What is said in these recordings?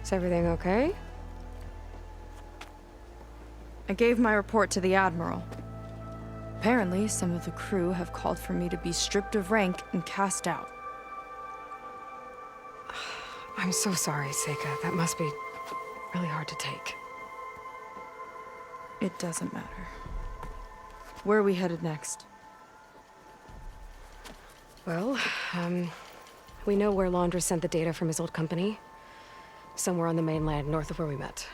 Is everything okay? I gave my report to the Admiral. Apparently, some of the crew have called for me to be stripped of rank and cast out. I'm so sorry, Seika. That must be really hard to take. It doesn't matter. Where are we headed next? Well, we know where Laundra sent the data from his old company. Somewhere on the mainland, north of where we met.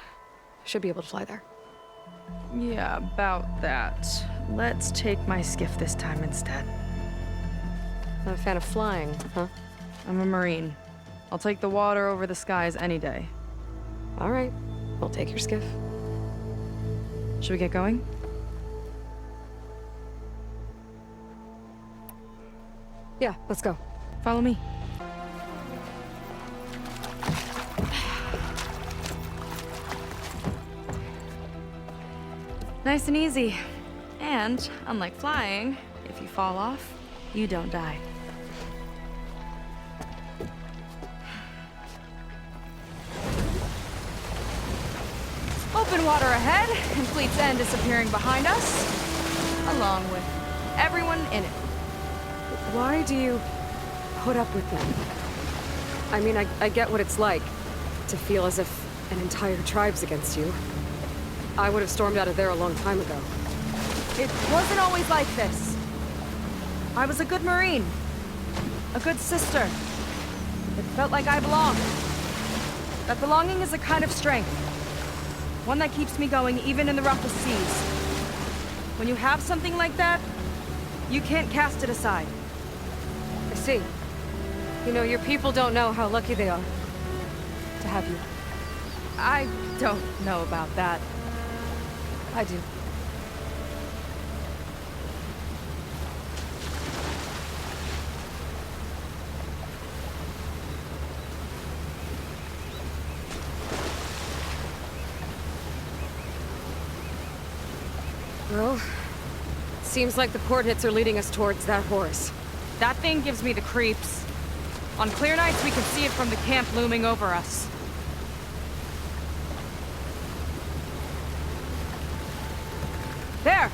Should be able to fly there. Yeah, about that. Let's take my skiff this time instead. Not a fan of flying, huh? I'm a Marine. I'll take the water over the skies any day. All right. We'll take your skiff. Should we get going? Yeah, let's go. Follow me. Nice and easy. And, unlike flying, if you fall off, you don't die. Open water ahead, and Fleet's End disappearing behind us, along with everyone in it. Why do you put up with them? I mean, I get what it's like to feel as if an entire tribe's against you. I would have stormed out of there a long time ago. It wasn't always like this. I was a good Marine. A good sister. It felt like I belonged. That belonging is a kind of strength. One that keeps me going even in the roughest seas. When you have something like that, you can't cast it aside. I see. You know, your people don't know how lucky they are to have you. I don't know about that. I do. Well, seems like the coordinates are leading us towards that horse. That thing gives me the creeps. On clear nights, we can see it from the camp looming over us. There!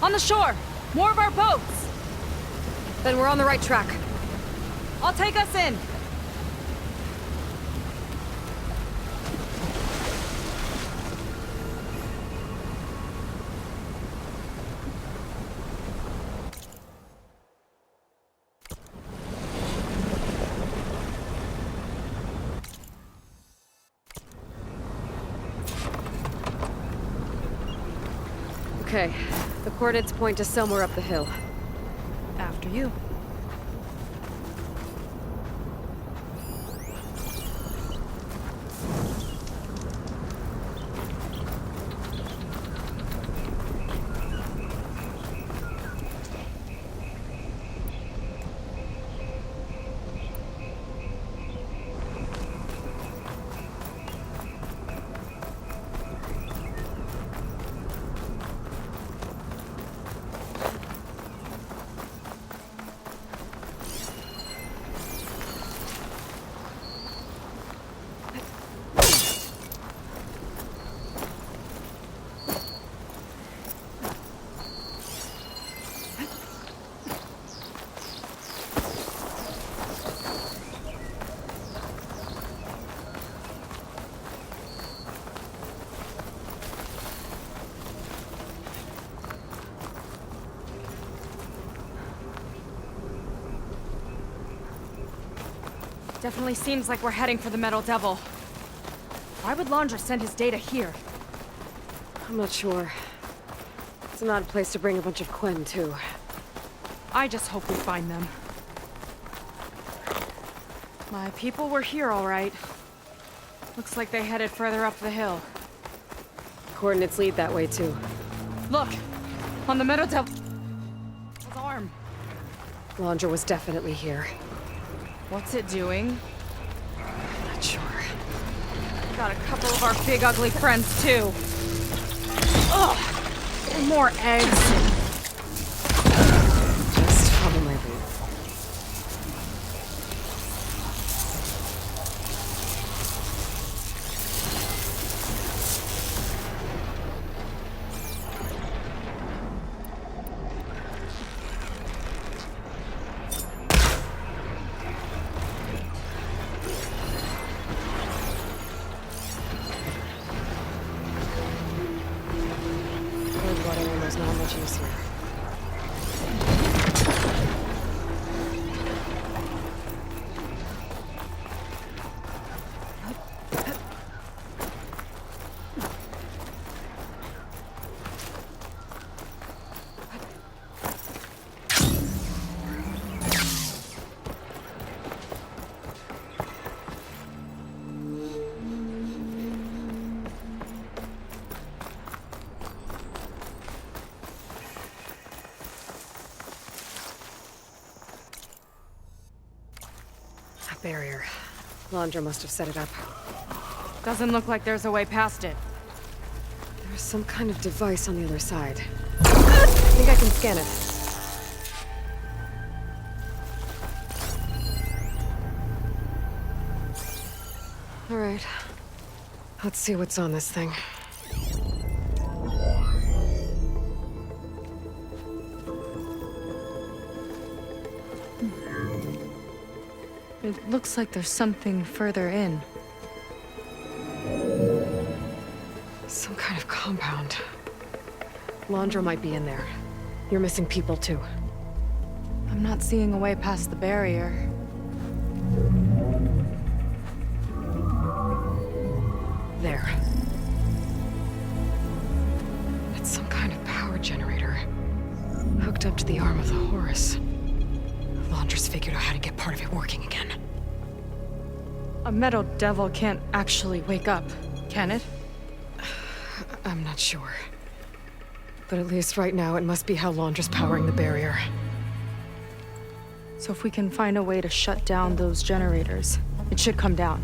On the shore! More of our boats! Then we're on the right track. I'll take us in! Okay, the coordinates point to somewhere up the hill. After you. Definitely seems like we're heading for the Metal Devil. Why would Laundra send his data here? I'm not sure. It's an odd place to bring a bunch of Quen, too. I just hope we find them. My people were here, all right. Looks like they headed further up the hill. Coordinates lead that way, too. Look! On the Metal Devil's arm. Laundra was definitely here. What's it doing? Not sure. Got a couple of our big ugly friends, too. Ugh! And more eggs. Just follow my lead. buttering was not much easier. Barrier. Laundra must have set it up. Doesn't look like there's a way past it. There's some kind of device on the other side. I think I can scan it. All right. Let's see what's on this thing. It looks like there's something further in. Some kind of compound. Laundra might be in there. You're missing people too. I'm not seeing a way past the barrier. There. It's some kind of power generator. Hooked up to the arm of the Horus. Laundra's figured out how to get part of it working again. A metal devil can't actually wake up, can it? I'm not sure. But at least right now, it must be how Laundra's powering the barrier. So if we can find a way to shut down those generators, it should come down.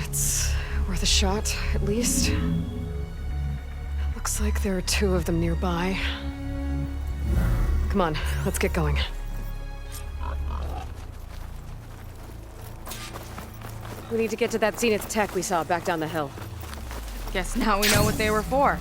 It's worth a shot, at least. Looks like there are two of them nearby. Come on, let's get going. We need to get to that Zenith tech we saw back down the hill. Guess now we know what they were for.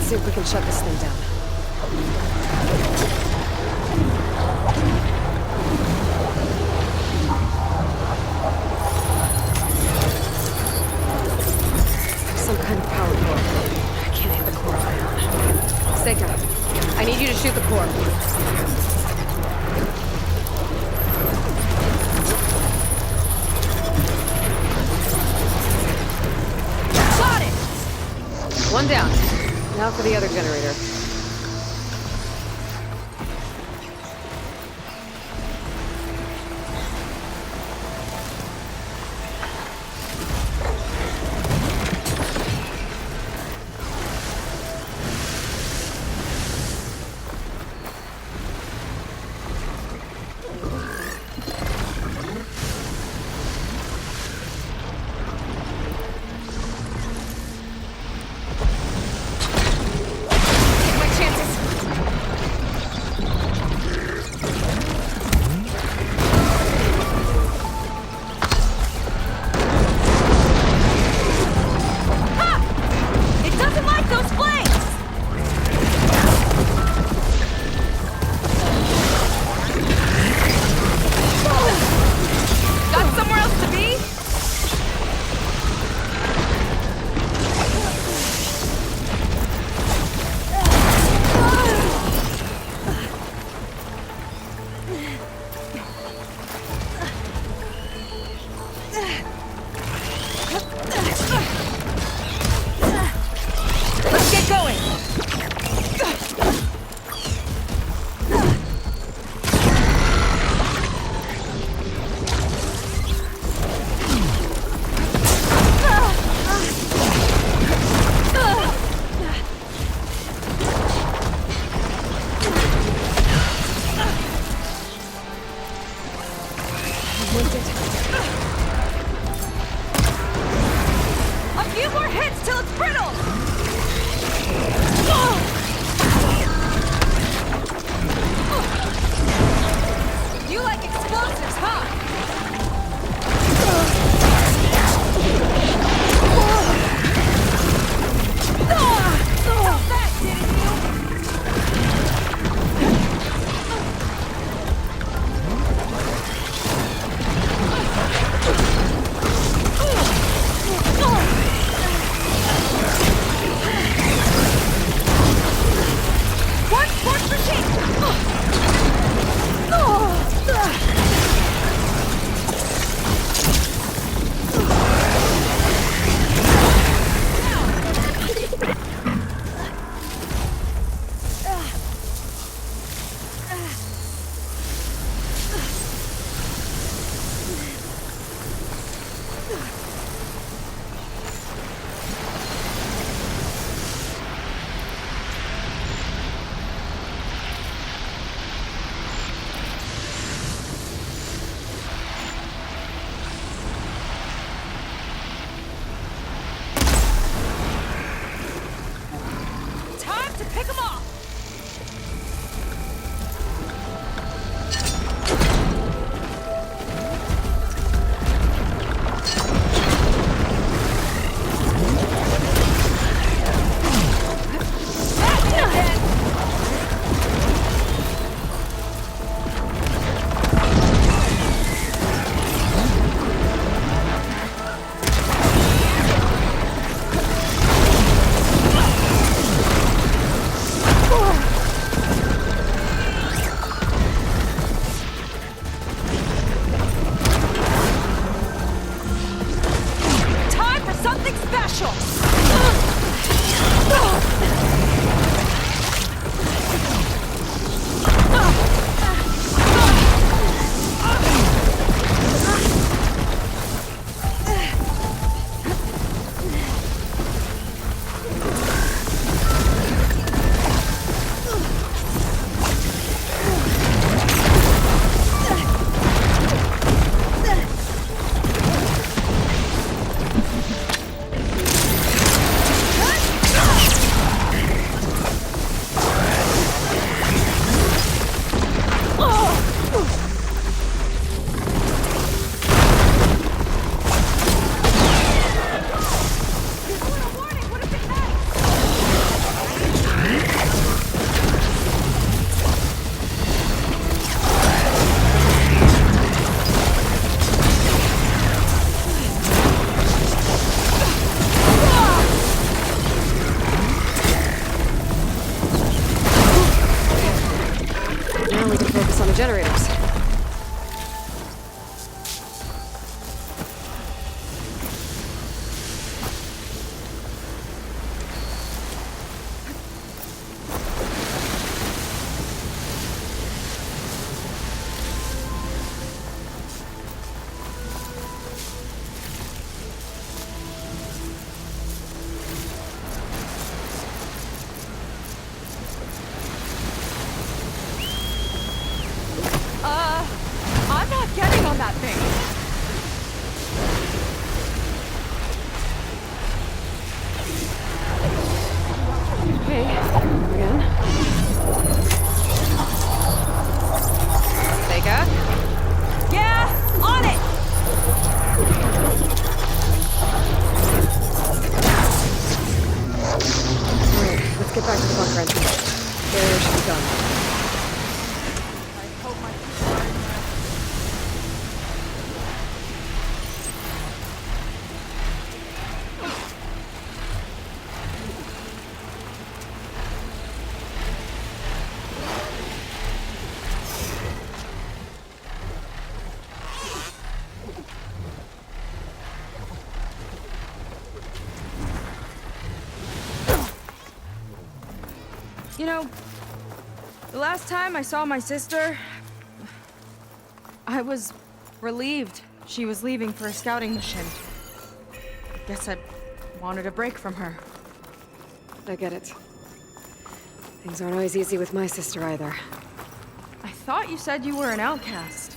See if we can shut this thing down. Some kind of power core. I can't hit the core ion. Seika, I need you to shoot the core. Got it! One down. Now for the other generator. Now we can focus on the generators. I'm not getting on that thing. Okay, again. Vega? Yeah, on it! Alright, let's get back to the bunker entrance. There should be done. I hope my people are in there. You know, the last time I saw my sister, I was relieved she was leaving for a scouting mission. I guess I wanted a break from her. I get it. Things aren't always easy with my sister either. I thought you said you were an outcast.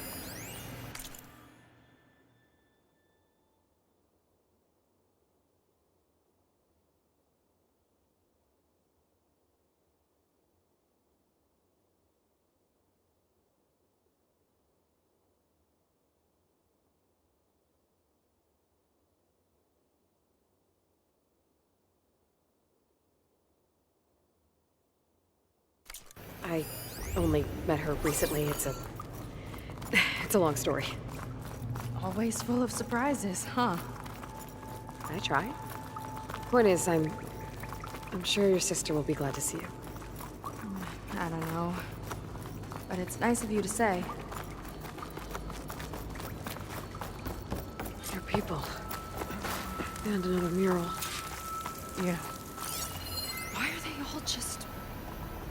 I only met her recently. It's a long story. Always full of surprises, huh? I try. Point is, I'm sure your sister will be glad to see you. I don't know. But it's nice of you to say. Your people. And another mural. Yeah. Why are they all just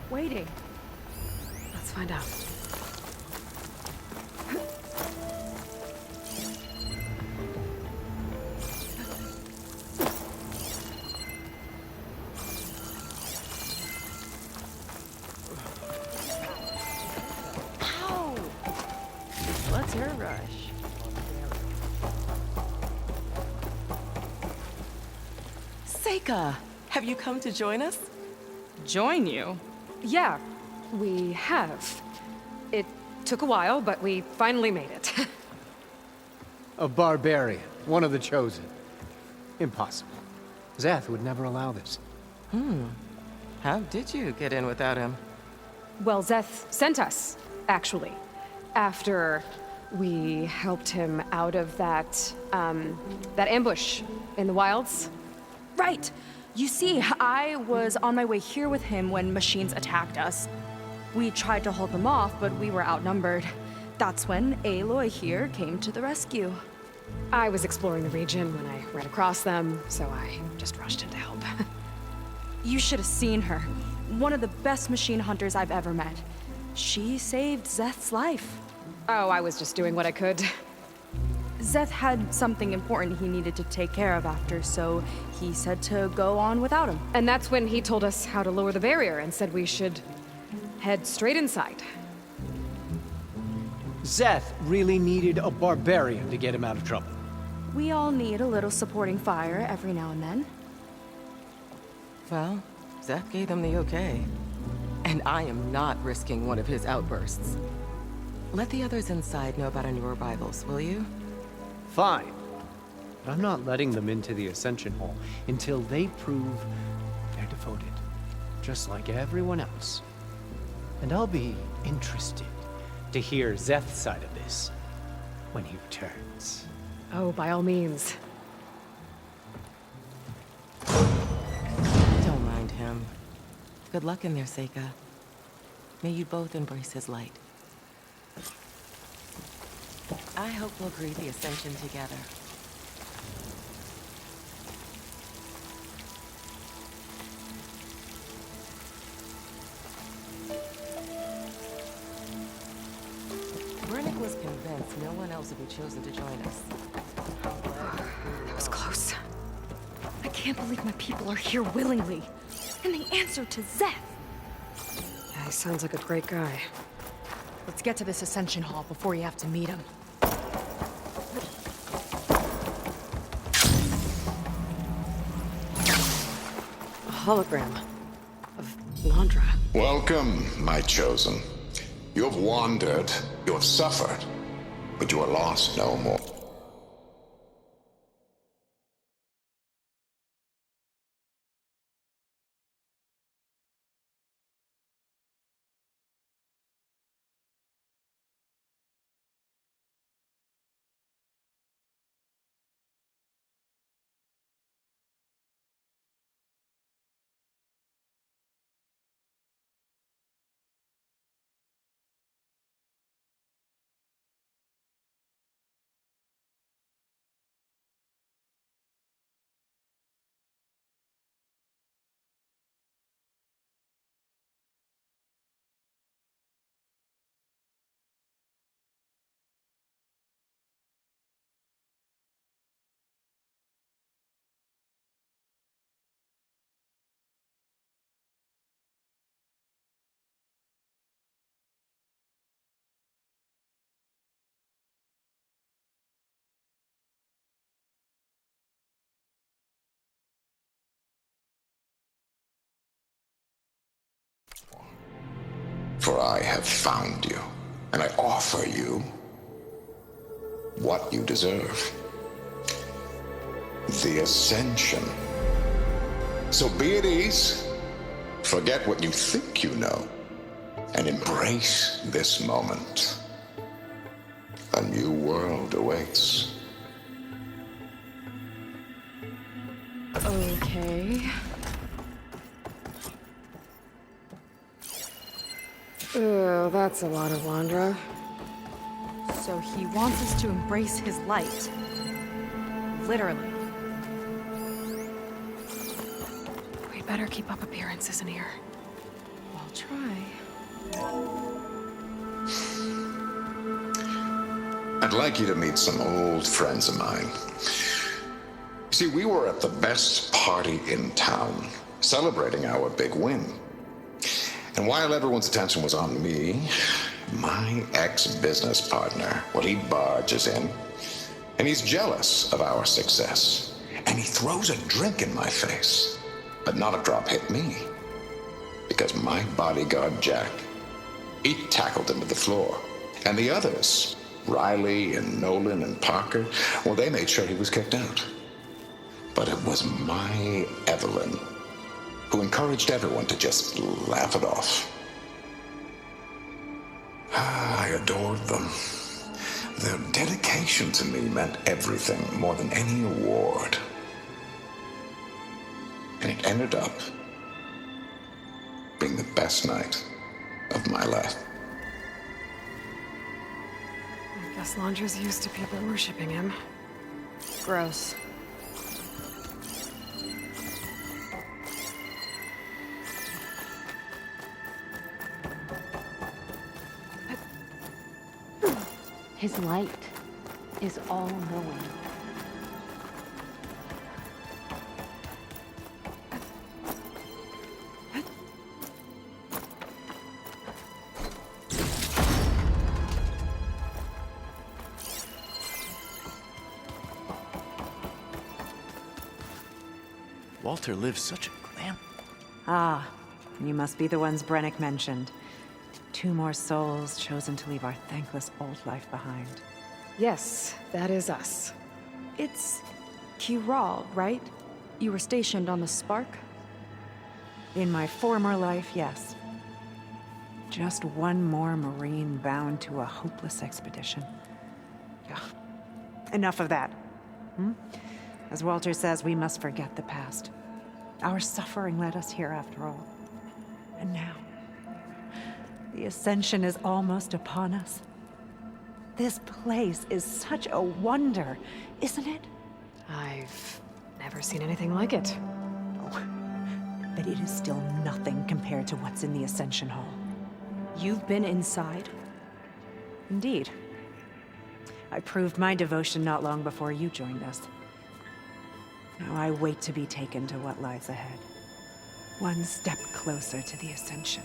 waiting? Let's find out. Ow! What's her rush? Seika, have you come to join us? Join you? Yeah, we have. It took a while, but we finally made it. A barbarian, one of the chosen. Impossible. Zeth would never allow this. How did you get in without him? Well, Zeth sent us, actually. After we helped him out of that ambush in the wilds. Right! You see, I was on my way here with him when machines attacked us. We tried to hold them off, but we were outnumbered. That's when Aloy here came to the rescue. I was exploring the region when I ran across them, so I just rushed in to help. You should have seen her. One of the best machine hunters I've ever met. She saved Zeth's life. Oh, I was just doing what I could. Zeth had something important he needed to take care of after, so he said to go on without him. And that's when he told us how to lower the barrier and said we should head straight inside. Zeth really needed a barbarian to get him out of trouble. We all need a little supporting fire every now and then. Well, Zeth gave them the okay. And I am not risking one of his outbursts. Let the others inside know about our new arrivals, will you? Fine. But I'm not letting them into the Ascension Hall until they prove they're devoted. Just like everyone else. And I'll be interested to hear Zeth's side of this when he returns. Oh, by all means. Don't mind him. Good luck in there, Seika. May you both embrace his light. I hope we'll greet the Ascension together. Brennick was convinced no one else would be chosen to join us. That was close. I can't believe my people are here willingly. And they answered to Zeth. Yeah, he sounds like a great guy. Let's get to this Ascension Hall before you have to meet him. A hologram of Landra. Welcome, my chosen. You have wandered, you have suffered, but you are lost no more. For I have found you, and I offer you what you deserve. The Ascension. So be at ease, forget what you think you know, and embrace this moment. A new world awaits. Okay. Oh, that's a lot of Landra. So he wants us to embrace his light. Literally. We better keep up appearances in here. I'll try. I'd like you to meet some old friends of mine. See, we were at the best party in town, celebrating our big win. And while everyone's attention was on me, my ex-business partner, well, he barges in, and he's jealous of our success. And he throws a drink in my face, but not a drop hit me. Because my bodyguard, Jack, he tackled him to the floor. And the others, Riley and Nolan and Parker, well, they made sure he was kicked out. But it was my Evelyn who encouraged everyone to just laugh it off. I adored them. Their dedication to me meant everything, more than any award. And it ended up being the best night of my life. I guess Landra's used to people worshipping him. Gross. His light is all-knowing. Walter lives such a glam. Ah, you must be the ones Brennick mentioned. 2 more souls chosen to leave our thankless old life behind. Yes, that is us. It's Kiral, right? You were stationed on the Spark? In my former life, yes. Just one more Marine bound to a hopeless expedition. Ugh. Enough of that. As Walter says, we must forget the past. Our suffering led us here after all. And now, the Ascension is almost upon us. This place is such a wonder, isn't it? I've never seen anything like it. But it is still nothing compared to what's in the Ascension Hall. You've been inside? Indeed. I proved my devotion not long before you joined us. Now I wait to be taken to what lies ahead. One step closer to the Ascension.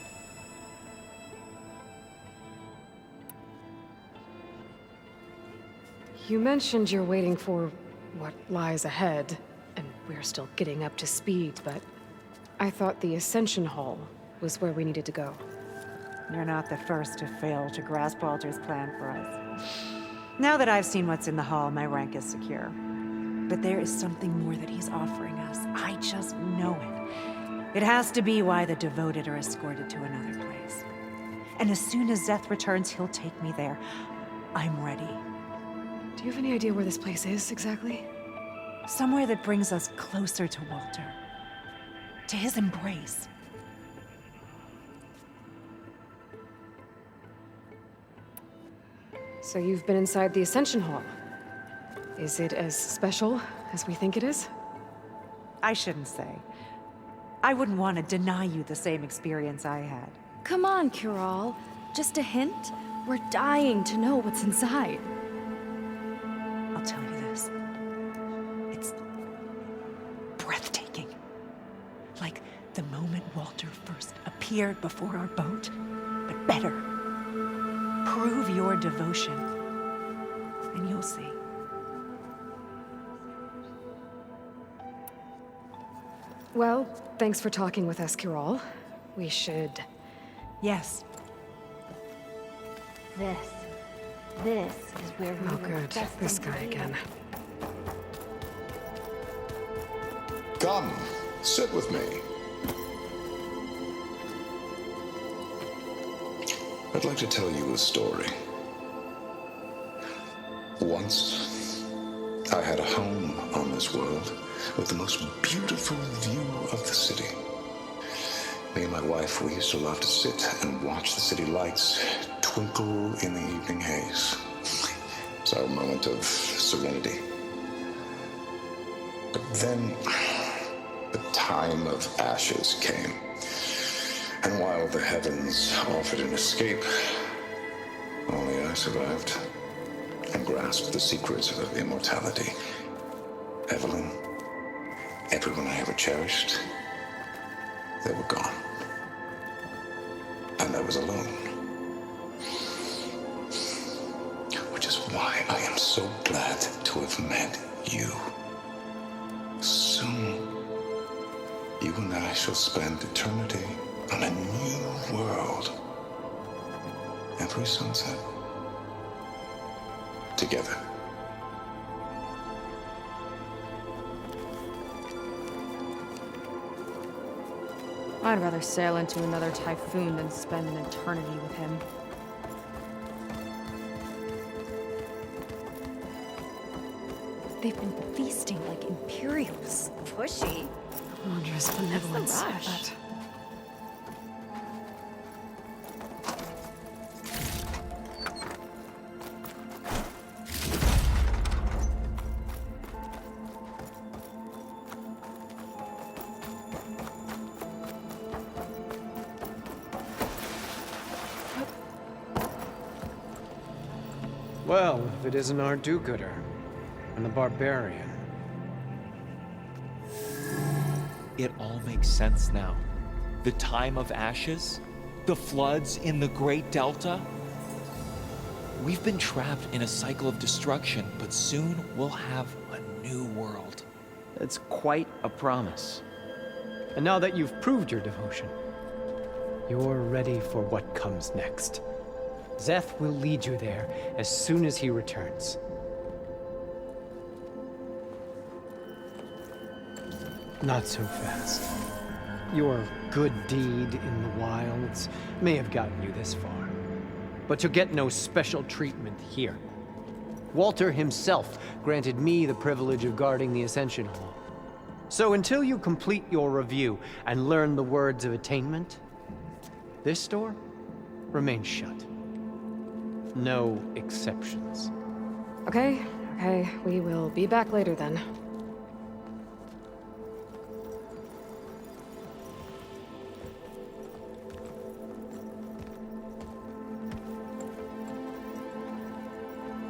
You mentioned you're waiting for what lies ahead, and we're still getting up to speed, but I thought the Ascension Hall was where we needed to go. You're not the first to fail to grasp Walter's plan for us. Now that I've seen what's in the hall, my rank is secure. But there is something more that he's offering us. I just know it. It has to be why the devoted are escorted to another place. And as soon as Zeth returns, he'll take me there. I'm ready. Do you have any idea where this place is, exactly? Somewhere that brings us closer to Walter. To his embrace. So you've been inside the Ascension Hall. Is it as special as we think it is? I shouldn't say. I wouldn't want to deny you the same experience I had. Come on, Kiral. Just a hint? We're dying to know what's inside. I'll tell you this. It's breathtaking. Like the moment Walter first appeared before our boat, but better. Prove your devotion, and you'll see. Well, thanks for talking with us, Kiral. We should... Yes. This is where we Oh, were good. destined This to guy be. again. Come, sit with me. I'd like to tell you a story. Once, I had a home on this world with the most beautiful view of the city. Me and my wife, we used to love to sit and watch the city lights twinkle in the evening haze. It's our moment of serenity. But then, the time of ashes came. And while the heavens offered an escape, only I survived and grasped the secrets of immortality. Evelyn, everyone I ever cherished, they were gone. And I was alone. Which is why I am so glad to have met you. Soon, you and I shall spend eternity on a new world. Every sunset. Together. I'd rather sail into another typhoon than spend an eternity with him. They've been feasting like Imperials. Pushy. Wondrous benevolence, I rush? bet. Well, if it isn't our do-gooder and the barbarian. It all makes sense now. The time of ashes, the floods in the Great Delta. We've been trapped in a cycle of destruction, but soon we'll have a new world. It's quite a promise. And now that you've proved your devotion, you're ready for what comes next. Zeth will lead you there as soon as he returns. Not so fast. Your good deed in the wilds may have gotten you this far, but you'll get no special treatment here. Walter himself granted me the privilege of guarding the Ascension Hall. So until you complete your review and learn the words of attainment, this door remains shut. No exceptions. Okay, okay, we will be back later then.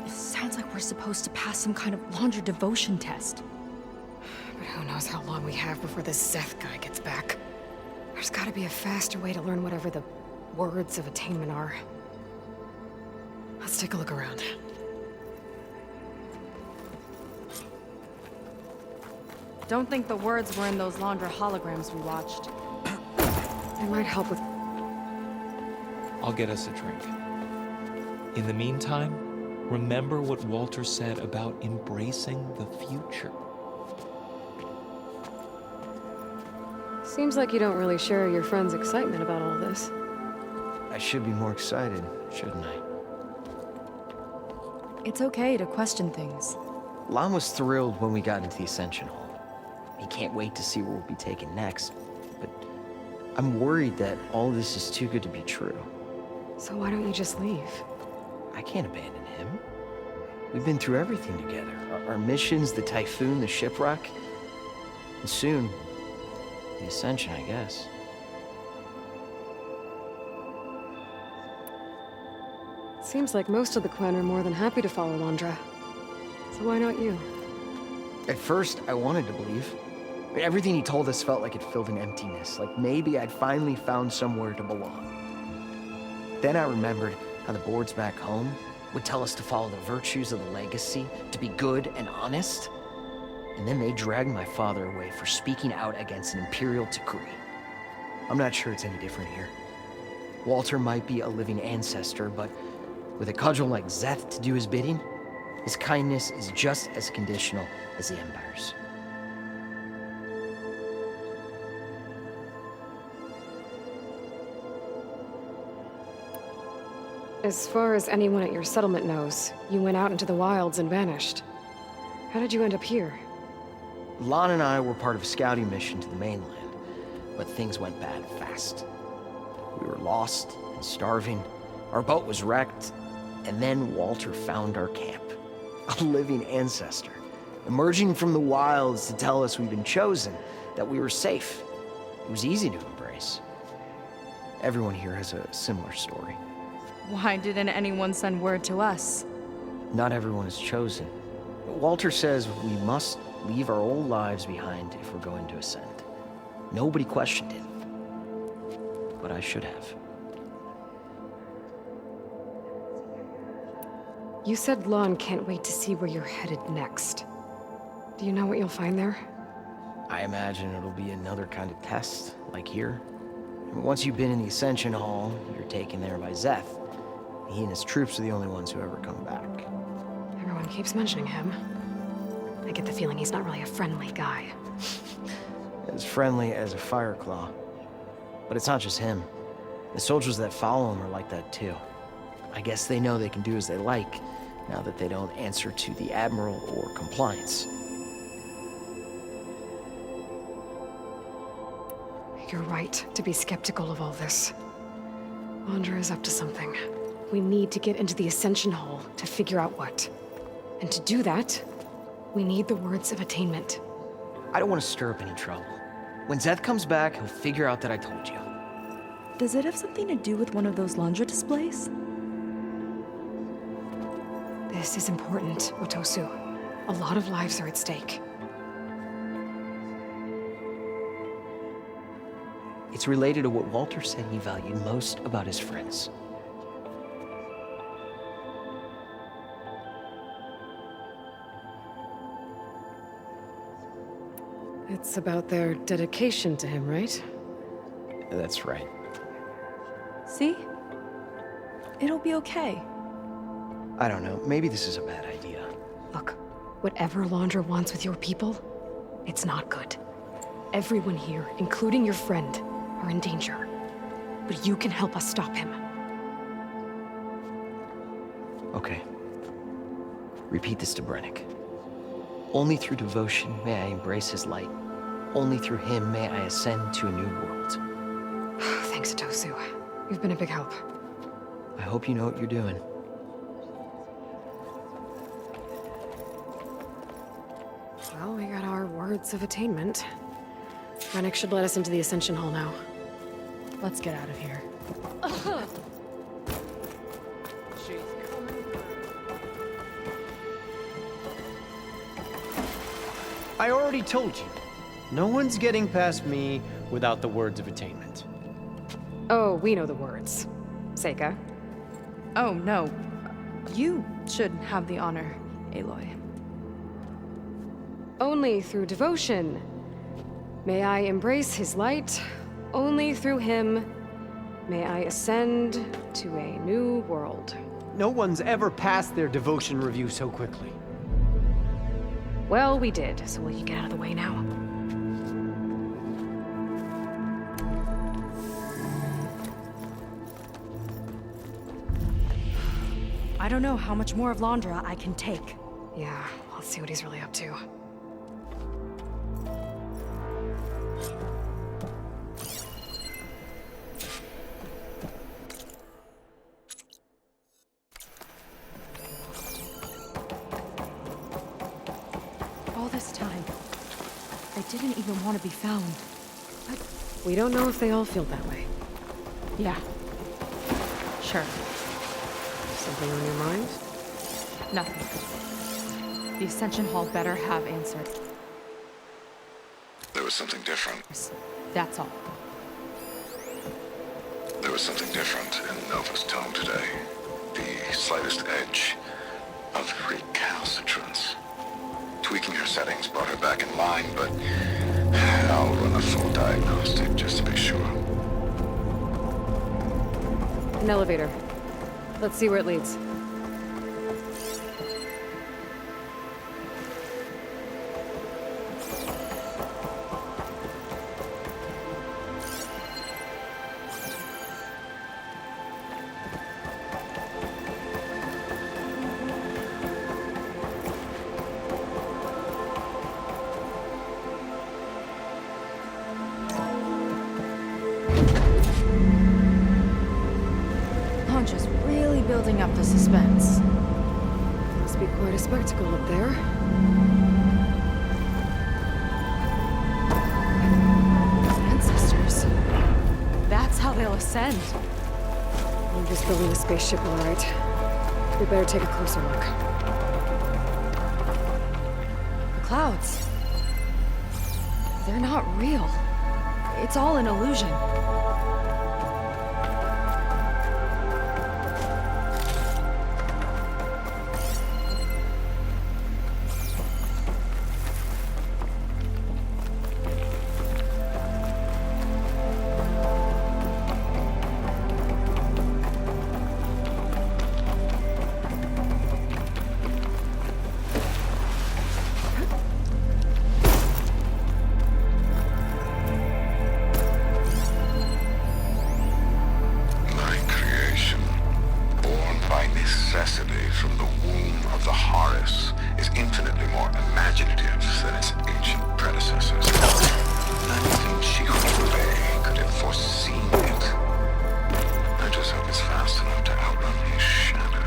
It sounds like we're supposed to pass some kind of Laundra devotion test. But who knows how long we have before this Szeth guy gets back. There's gotta be a faster way to learn whatever the words of attainment are. Let's take a look around. Don't think the words were in those Laundra holograms we watched. It might help with... I'll get us a drink. In the meantime, remember what Walter said about embracing the future. Seems like you don't really share your friend's excitement about all this. I should be more excited, shouldn't I? It's okay to question things. Lon was thrilled when we got into the Ascension Hall. He can't wait to see where we'll be taken next. But I'm worried that all this is too good to be true. So why don't you just leave? I can't abandon him. We've been through everything together. Our missions, the Typhoon, the shipwreck. And soon, the Ascension, I guess. Seems like most of the Quen are more than happy to follow Laundra. So why not you? At first, I wanted to believe. I mean, everything he told us felt like it filled an emptiness, like maybe I'd finally found somewhere to belong. Then I remembered how the boards back home would tell us to follow the virtues of the legacy, to be good and honest. And then they dragged my father away for speaking out against an imperial decree. I'm not sure it's any different here. Walter might be a living ancestor, but with a cudgel like Szeth to do his bidding, his kindness is just as conditional as the Empire's. As far as anyone at your settlement knows, you went out into the wilds and vanished. How did you end up here? Lon and I were part of a scouting mission to the mainland, but things went bad fast. We were lost and starving, our boat was wrecked, and then Walter found our camp. A living ancestor, emerging from the wilds to tell us we'd been chosen, that we were safe. It was easy to embrace. Everyone here has a similar story. Why didn't anyone send word to us? Not everyone is chosen. Walter says we must leave our old lives behind if we're going to ascend. Nobody questioned it. But I should have. You said Lon can't wait to see where you're headed next. Do you know what you'll find there? I imagine it'll be another kind of test, like here. Once you've been in the Ascension Hall, you're taken there by Szeth. He and his troops are the only ones who ever come back. Everyone keeps mentioning him. I get the feeling he's not really a friendly guy. As friendly as a Fireclaw. But it's not just him. The soldiers that follow him are like that too. I guess they know they can do as they like, now that they don't answer to the Admiral or compliance. You're right to be skeptical of all this. Laundra is up to something. We need to get into the Ascension Hall to figure out what. And to do that, we need the words of attainment. I don't want to stir up any trouble. When Szeth comes back, he'll figure out that I told you. Does it have something to do with one of those Laundra displays? This is important, Otosu. A lot of lives are at stake. It's related to what Walter said he valued most about his friends. It's about their dedication to him, right? That's right. See? It'll be okay. I don't know, maybe this is a bad idea. Look, whatever Laundra wants with your people, it's not good. Everyone here, including your friend, are in danger. But you can help us stop him. Okay. Repeat this to Brennick. Only through devotion may I embrace his light. Only through him may I ascend to a new world. Thanks, Otosu. You've been a big help. I hope you know what you're doing. Well, we got our words of attainment. Rennick should let us into the Ascension Hall now. Let's get out of here. I already told you. No one's getting past me without the words of attainment. Oh, we know the words. Seika. Oh, no. You should have the honor, Aloy. Only through devotion. May I embrace his light. Only through him may I ascend to a new world. No one's ever passed their devotion review so quickly. Well, we did, so will you get out of the way now? I don't know how much more of Londra I can take. Yeah, let's see what he's really up to. All this time, I didn't even want to be found. We don't know if they all feel that way. Yeah. Sure. Something on your mind? Nothing. The Ascension Hall better have answered. There was something different. That's all. There was something different in Nova's tone today. The slightest edge of recalcitrance. Tweaking her settings brought her back in line, but I'll run a full diagnostic just to be sure. An elevator. Let's see where it leads. Just really building up the suspense. Must be quite a spectacle up there. Ancestors. That's how they'll ascend. I'm just building a spaceship, all right. We better take a closer look. The clouds. They're not real. It's all an illusion. From the womb of the Horus is infinitely more imaginative than its ancient predecessors. Not even Chihuahua could have foreseen it. I just hope it's fast enough to outrun his shadow.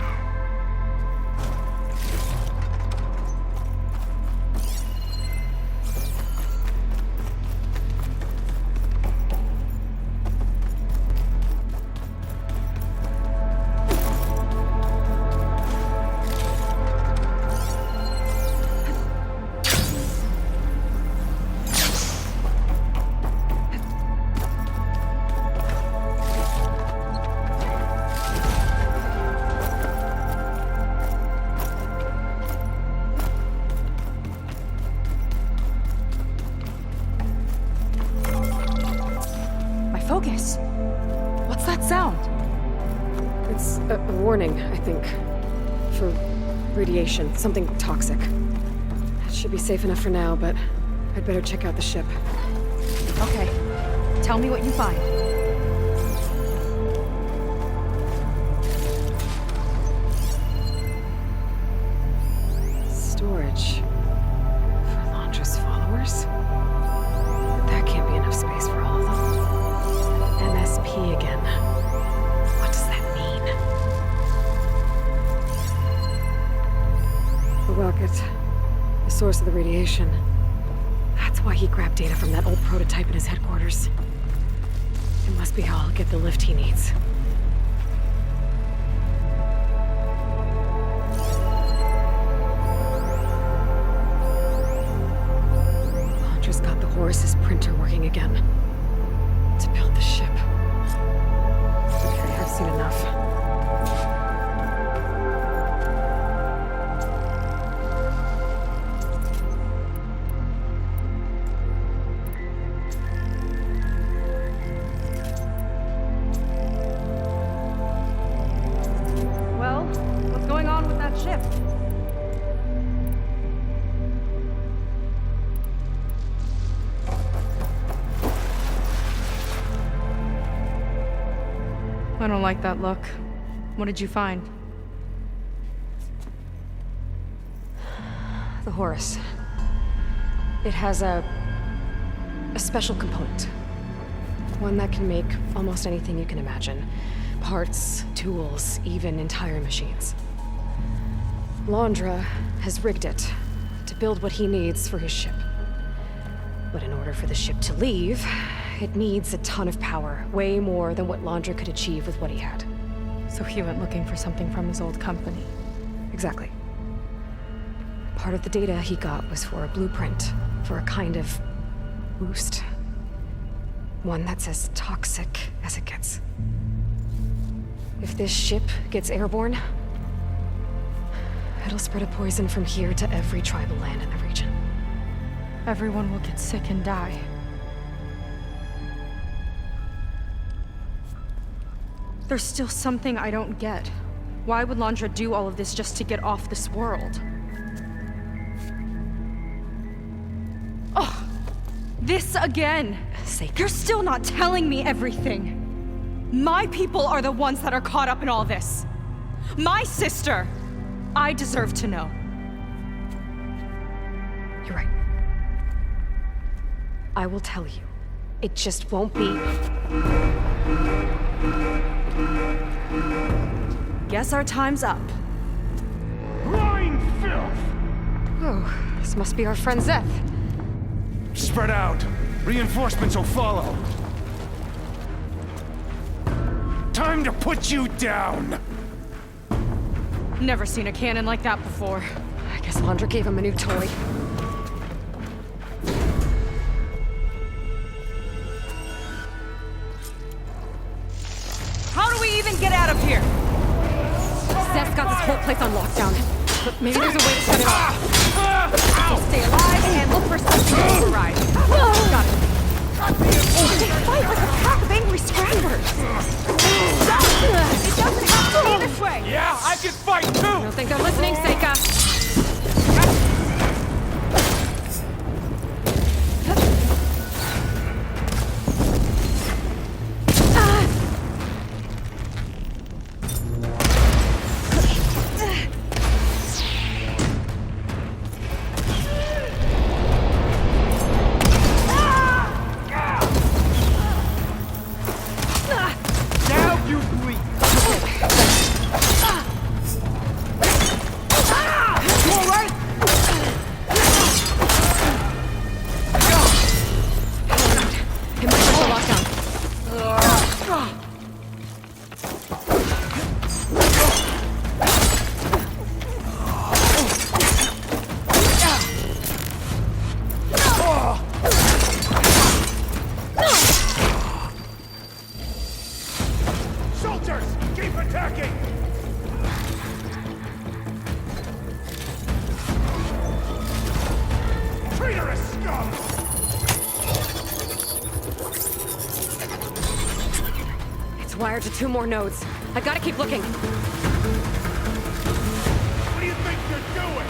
Focus. What's that sound? It's a warning, I think. For radiation, something toxic. It should be safe enough for now, but I'd better check out the ship. Okay. Tell me what you find. Storage. For Londra's followers? That can't be enough space for all of them. MSP again. What does that mean? A rocket. A source of the radiation. That's why he grabbed data from that old prototype in his headquarters. It must be how I'll get the lift he needs. Londra's got the Horus's printer working again. To build the ship. Okay, I've seen enough. Well, what's going on with that ship? I don't like that look. What did you find? The Horus. It has a special component. One that can make almost anything you can imagine. Parts, tools, even entire machines. Londra has rigged it to build what he needs for his ship. But in order for the ship to leave, it needs a ton of power, way more than what Londra could achieve with what he had. So he went looking for something from his old company. Exactly. Part of the data he got was for a blueprint, for a kind of boost. One that's as toxic as it gets. If this ship gets airborne, it'll spread a poison from here to every tribal land in the region. Everyone will get sick and die. There's still something I don't get. Why would Londra do all of this just to get off this world? Oh, this again! Seika. You're still not telling me everything! My people are the ones that are caught up in all this! My sister! I deserve to know. You're right. I will tell you. It just won't be... Guess our time's up. Lying filth! Oh, this must be our friend Zeth. Spread out. Reinforcements will follow. Time to put you down! Never seen a cannon like that before. I guess Londra gave him a new toy. How do we even get out of here? Zeth's got this whole place on lockdown. But maybe there's a way to shut it off. So stay alive and look for something to ride. Got it. They fight like a pack of angry scramblers. It doesn't have to be this way. Yeah, I can fight I too! don't think they're listening, Seika. Now you bleed! All right. It must be the lockdown. Soldiers, keep attacking! Traitorous scum! It's wired to 2 more nodes. I gotta keep looking. What do you think you're doing?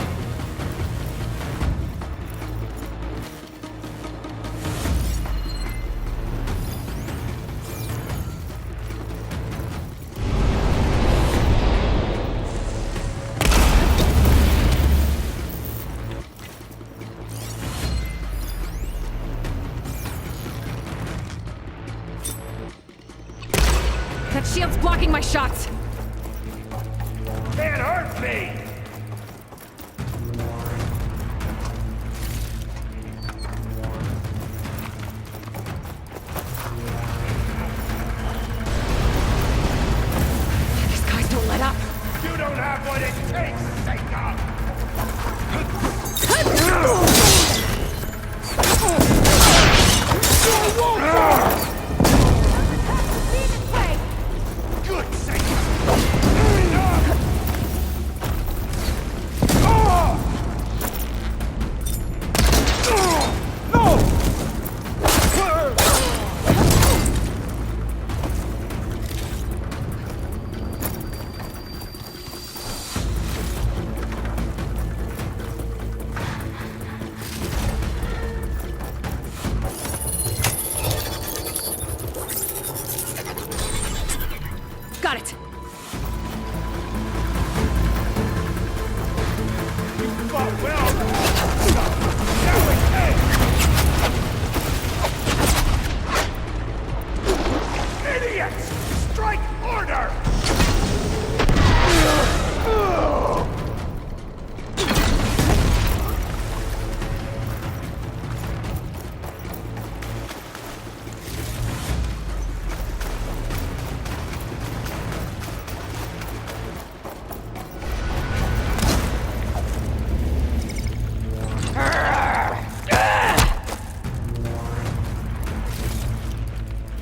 That shield's blocking my shots. Can't hurt me! take, Seika! Good, Seika! Got it! You fought well! Now it's idiots! Strike order!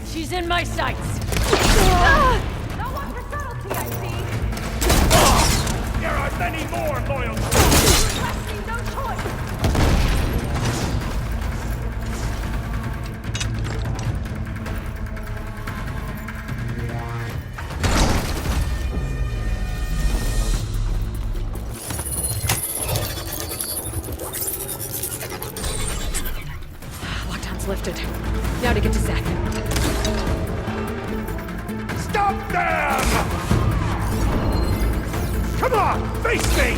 She's in my sights. No one for subtlety, I see. There are many more loyal Left me no choice. Lockdown's lifted. Now to get to Seth. Stop them! Come on, face me!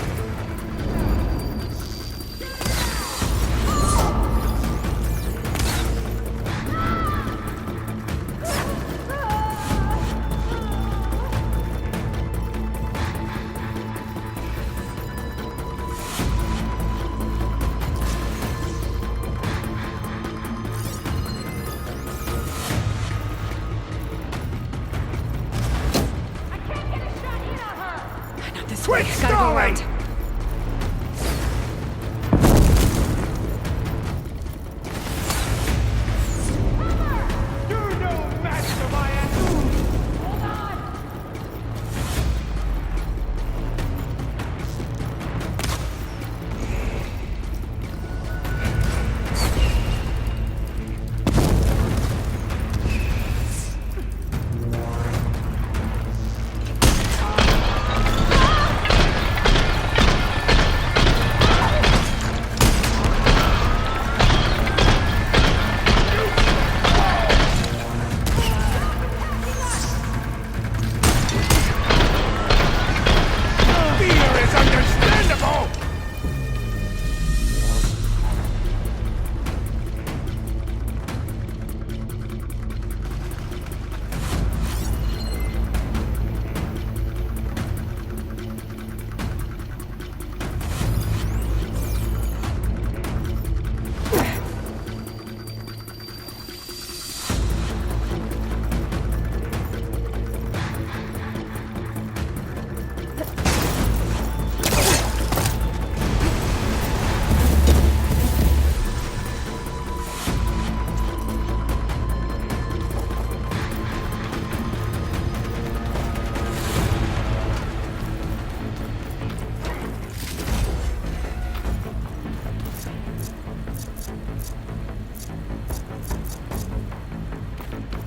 Not this Quit way. Gotta go stalling! around. You're no match for my ass! Hold on. Fear is understandable!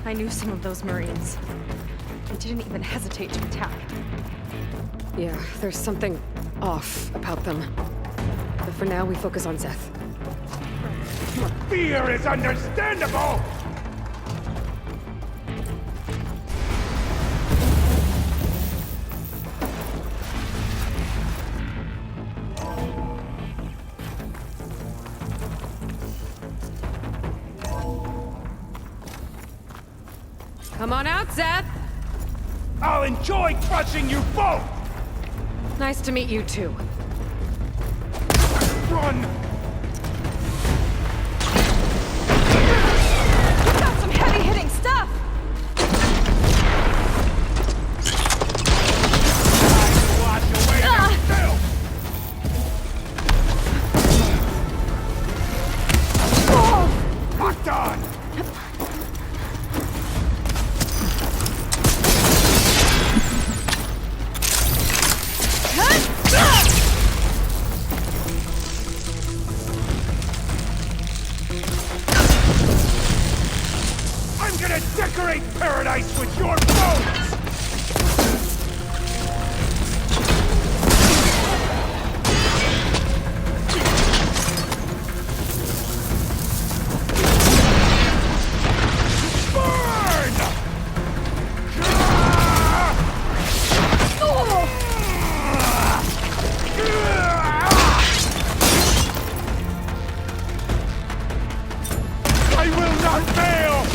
I knew some of those Marines. They didn't even hesitate to attack. Yeah, there's something off about them. But for now, we focus on Seth. Fear is understandable! Come on out, Seth! I'll enjoy crushing you both! Nice to meet you, too. Run! You got some heavy-hitting stuff! Wash away your filth! paradise with your bones! I will not fail!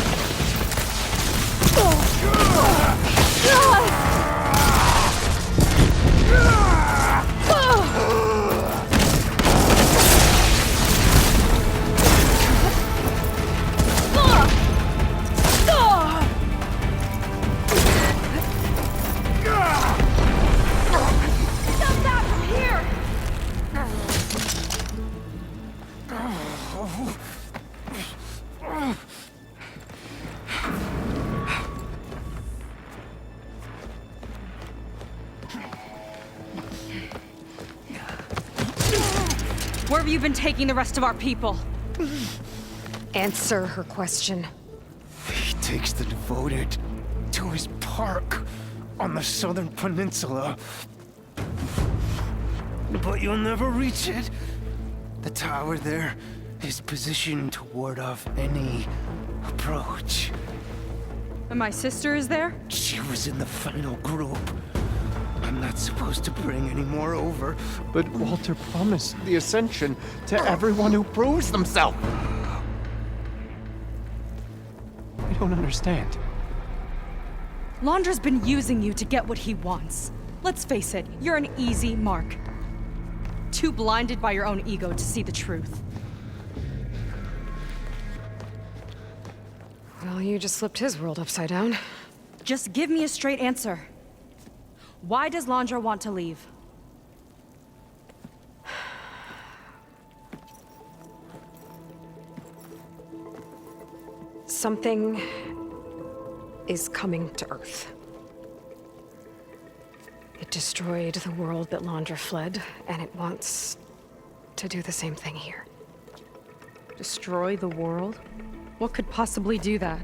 Stop that from here! Where have you been taking the rest of our people? Answer her question. He takes the devoted to his park on the southern peninsula. But you'll never reach it. The tower there is positioned to ward off any approach. And my sister is there? She was in the final group. I'm not supposed to bring any more over. But Walter promised the Ascension to everyone who proves themselves. I don't understand. Londra's been using you to get what he wants. Let's face it, you're an easy mark. Too blinded by your own ego to see the truth. Well, you just flipped his world upside down. Just give me a straight answer. Why does Londra want to leave? Something is coming to Earth. It destroyed the world that Londra fled, and it wants to do the same thing here. Destroy the world? What could possibly do that?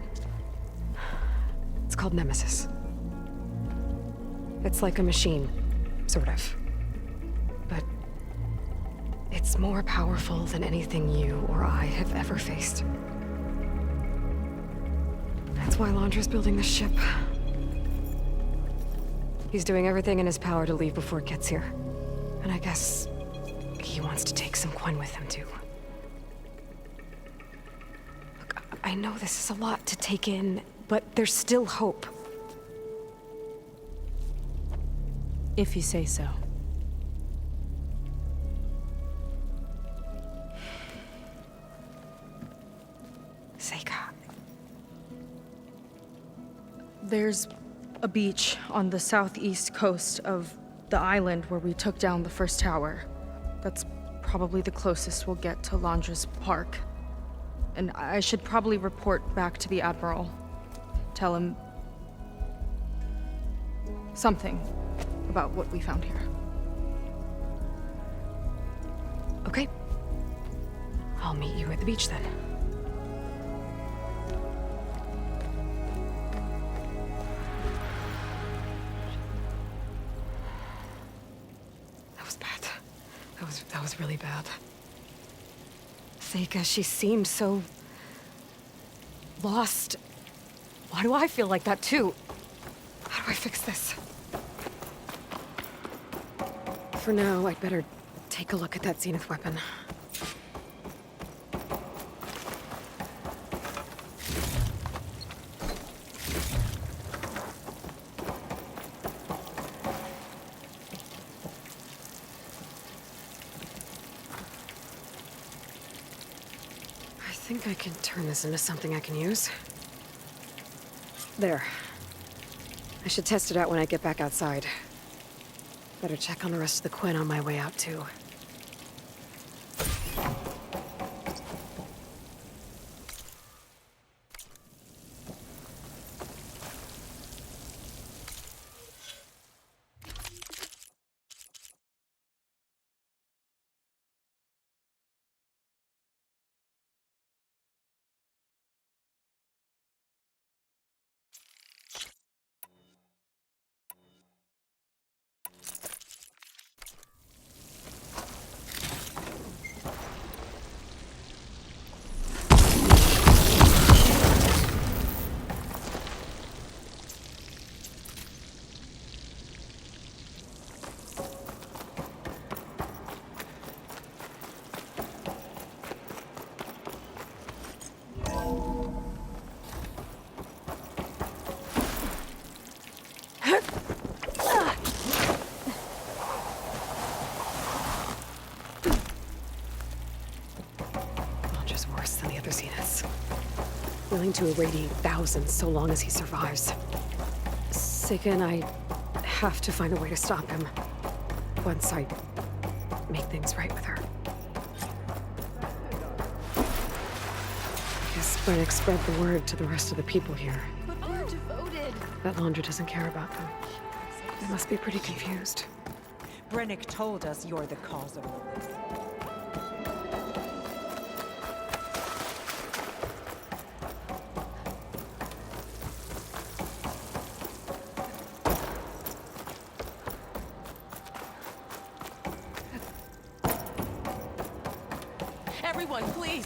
It's called Nemesis. It's like a machine, sort of. But it's more powerful than anything you or I have ever faced. That's why Londra's building this ship. He's doing everything in his power to leave before it gets here. And I guess he wants to take some Quen with him, too. Look, I know this is a lot to take in, but there's still hope. If you say so. Seika. There's a beach on the southeast coast of the island where we took down the first tower. That's probably the closest we'll get to Londra's park. And I should probably report back to the Admiral. Tell him something about what we found here. Okay. I'll meet you at the beach then. That was bad. That was really bad. Seika, she seemed so lost. Why do I feel like that too? How do I fix this? For now, I'd better take a look at that Zenith weapon. I think I can turn this into something I can use. There. I should test it out when I get back outside. Better check on the rest of the Quen on my way out, too. than the other Zeniths. Willing to irradiate thousands so long as he survives. Seika and I have to find a way to stop him. Once I make things right with her. Guess Brennick spread the word to the rest of the people here. But we're devoted. That Laundra doesn't care about them. They must be pretty confused. Brennick told us you're the cause of all this. Everyone, please,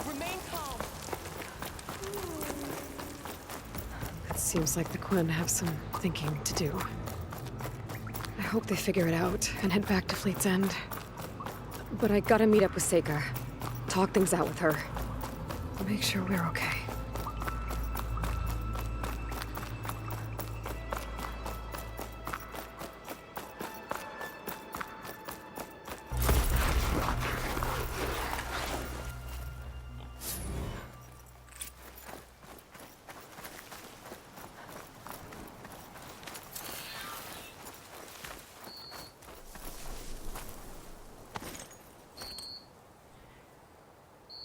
remain calm. It seems like the Quen have some thinking to do. I hope they figure it out and head back to Fleet's End. But I gotta meet up with Seika. Talk things out with her. Make sure we're okay.